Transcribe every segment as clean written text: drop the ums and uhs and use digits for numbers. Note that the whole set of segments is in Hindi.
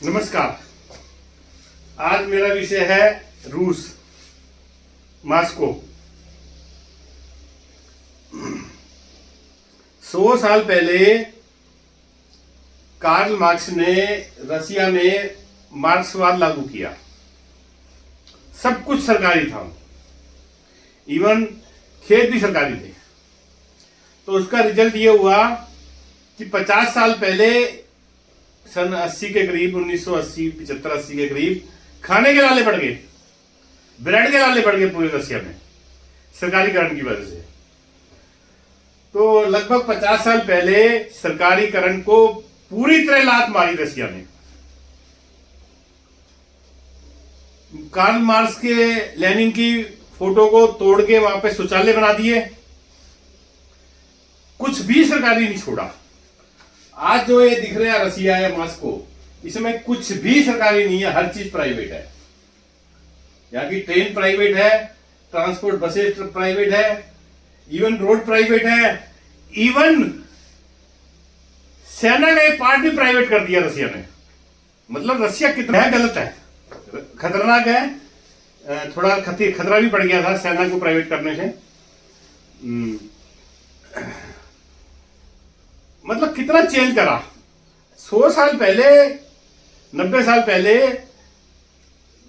नमस्कार। आज मेरा विषय है रूस, मॉस्को। 100 साल पहले कार्ल मार्क्स ने रसिया में मार्क्सवाद लागू किया। सब कुछ सरकारी था, इवन खेत भी सरकारी थे। तो उसका रिजल्ट ये हुआ कि 50 साल पहले सन 80 के करीब, 1980, 75-80 के करीब खाने के लाले बढ़ गए, ब्रेड के लाले बढ़ गए पूरे रसिया में सरकारीकरण की वजह से। तो लगभग 50 साल पहले सरकारीकरण को पूरी तरह लात मारी रसिया ने। कार्ल मार्क्स के, लेनिन की फोटो को तोड़ के वहां पे शौचालय बना दिए। कुछ भी सरकारी नहीं छोड़ा। आज जो ये दिख रहा है रसिया या मॉस्को, इसमें कुछ भी सरकारी नहीं है, हर चीज प्राइवेट है। यहाँ की ट्रेन प्राइवेट है, ट्रांसपोर्ट बसेस प्राइवेट है, इवन रोड प्राइवेट है, इवन सेना का एक पार्ट भी प्राइवेट कर दिया रसिया ने। मतलब रसिया कितना है, गलत है, खतरनाक है। थोड़ा खतरा भी पड़ गया था सेना को प्राइवेट करने से। मतलब कितना चेंज करा। 100 साल पहले, 90 साल पहले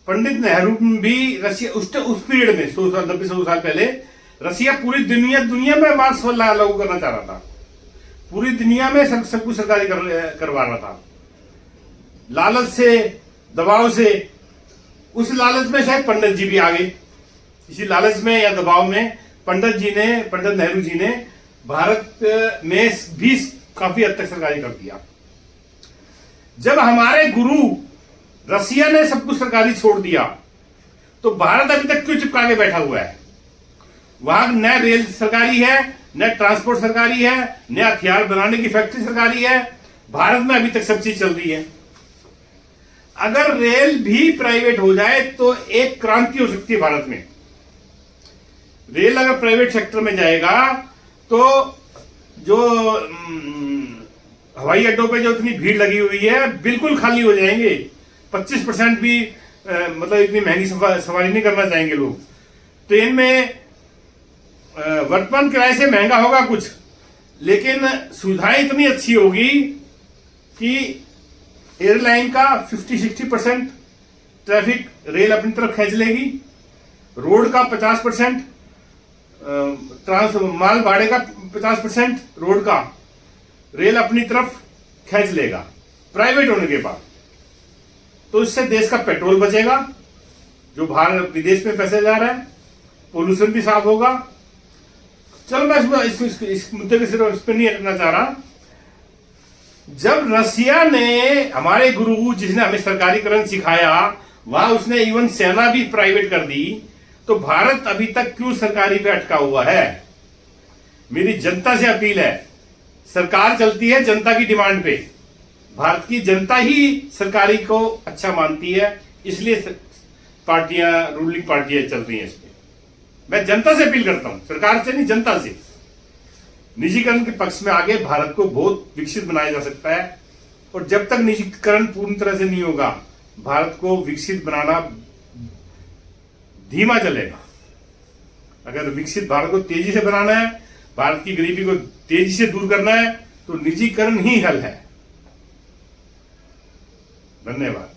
पंडित नेहरू भी रसिया उस पीरियड में 100 साल पहले रसिया पूरी दुनिया में मार्क्सवाद लागू करना चाह रहा था। पूरी दुनिया में सब कुछ सरकारी करवा रहा था, लालच से, दबाव से। उस लालच में शायद पंडित जी भी आ गए। इसी लालच में या दबाव में पंडित नेहरू जी ने भारत में भी काफी हद तक सरकारी कर दिया। जब हमारे गुरु रसिया ने सब कुछ सरकारी छोड़ दिया, तो भारत अभी तक क्यों चिपका के बैठा हुआ है? वहां न रेल सरकारी है, न ट्रांसपोर्ट सरकारी है, न हथियार बनाने की फैक्ट्री सरकारी है। भारत में अभी तक सब चीज चल रही है। अगर रेल भी प्राइवेट हो जाए तो एक क्रांति हो सकती है भारत में। रेल अगर प्राइवेट सेक्टर में जाएगा तो जो हवाई अड्डों पे जो इतनी भीड़ लगी हुई है बिल्कुल खाली हो जाएंगे। 25% भी मतलब इतनी महंगी सवारी नहीं करना चाहेंगे लोग। ट्रेन में वर्तमान किराए से महंगा होगा कुछ, लेकिन सुविधाएं इतनी अच्छी होगी कि एयरलाइन का 50-60% ट्रैफिक रेल अपनी तरफ खींच लेगी। रोड का 50%, माल भाड़े का 50% रोड का रेल अपनी तरफ खींच लेगा प्राइवेट होने के बाद। तो इससे देश का पेट्रोल बचेगा, जो बाहर विदेश में पैसे जा रहा है, पोल्यूशन भी साफ होगा। चलो मैं इस मुद्दे के सिर्फ इस पर नहीं हटना चाह रहा। जब रसिया ने, हमारे गुरु जिसने हमें सरकारीकरण सिखाया, वहां उसने इवन सेना भी प्राइवेट कर दी, तो भारत अभी तक क्यों सरकारी पे अटका हुआ है? मेरी जनता से अपील है, सरकार चलती है जनता की डिमांड पे। भारत की जनता ही सरकारी को अच्छा मानती है, इसलिए पार्टियां, रूलिंग पार्टियां चल रही हैं इस पे। मैं जनता से अपील करता हूं, सरकार से नहीं, जनता से। निजीकरण के पक्ष में आगे भारत को बहुत विकसित बनाया जा सकता है। और जब तक निजीकरण पूर्ण तरह से नहीं होगा, भारत को विकसित बनाना धीमा चलेगा। अगर विकसित भारत को तेजी से बनाना है, भारत की गरीबी को तेजी से दूर करना है, तो निजीकरण ही हल है। धन्यवाद।